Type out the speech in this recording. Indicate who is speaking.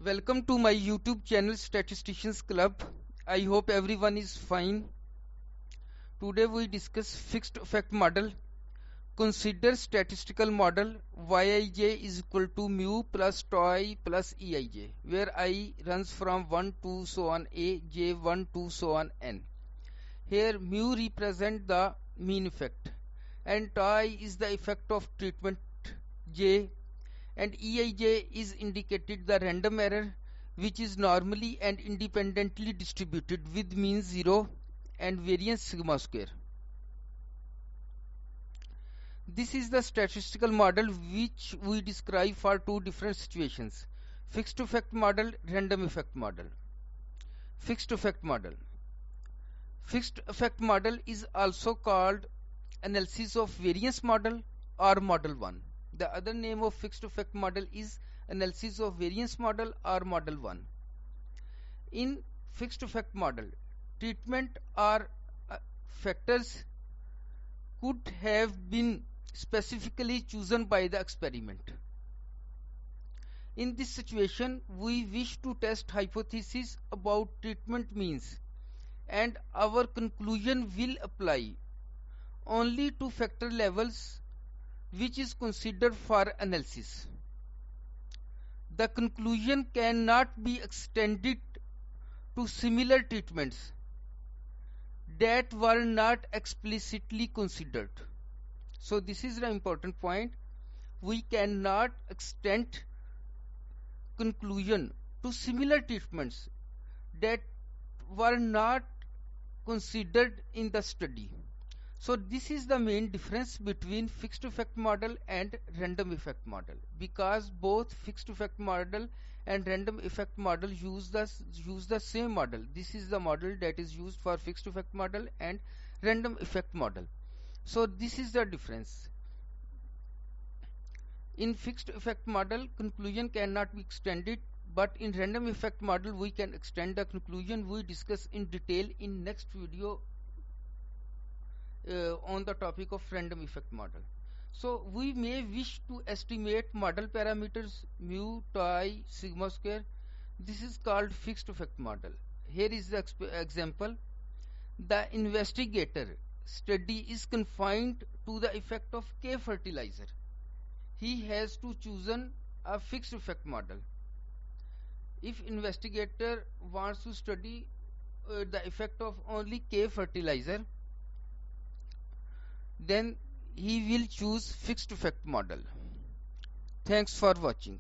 Speaker 1: Welcome to my YouTube channel Statisticians Club. I hope everyone is fine. Today we discuss fixed effect model. Consider statistical model Yij is equal to mu plus tau I plus Eij, where I runs from 1 to so on a, j 1 to so on n. Here mu represent the mean effect and tau I is the effect of treatment j, and Eij is indicated the random error, which is normally and independently distributed with mean 0 and variance sigma square. This is the statistical model which we describe for two different situations: fixed effect model, random effect model. Fixed effect model. Fixed effect model is also called analysis of variance model or model 1. The other name of fixed effect model is analysis of variance model or model 1. In fixed effect model, treatment or factors could have been specifically chosen by the experiment. In this situation, we wish to test hypothesis about treatment means, and our conclusion will apply only to factor levels which is considered for analysis. The conclusion cannot be extended to similar treatments that were not explicitly considered. So this is the important point. We cannot extend conclusion to similar treatments that were not considered in the study. So this is the main difference between fixed effect model and random effect model, because both fixed effect model and random effect model use the same model. This is the model that is used for fixed effect model and random effect model. So this is the difference. In fixed effect model, conclusion cannot be extended, but in random effect model we can extend the conclusion. We discuss in detail in next video on the topic of random effect model. So we may wish to estimate model parameters mu, tau I, sigma square. This is called fixed effect model. Here is the example. The investigator study is confined to the effect of K fertilizer. He has to choose a fixed effect model. If investigator wants to study the effect of only K fertilizer, then he will choose fixed effect model. Thanks for watching.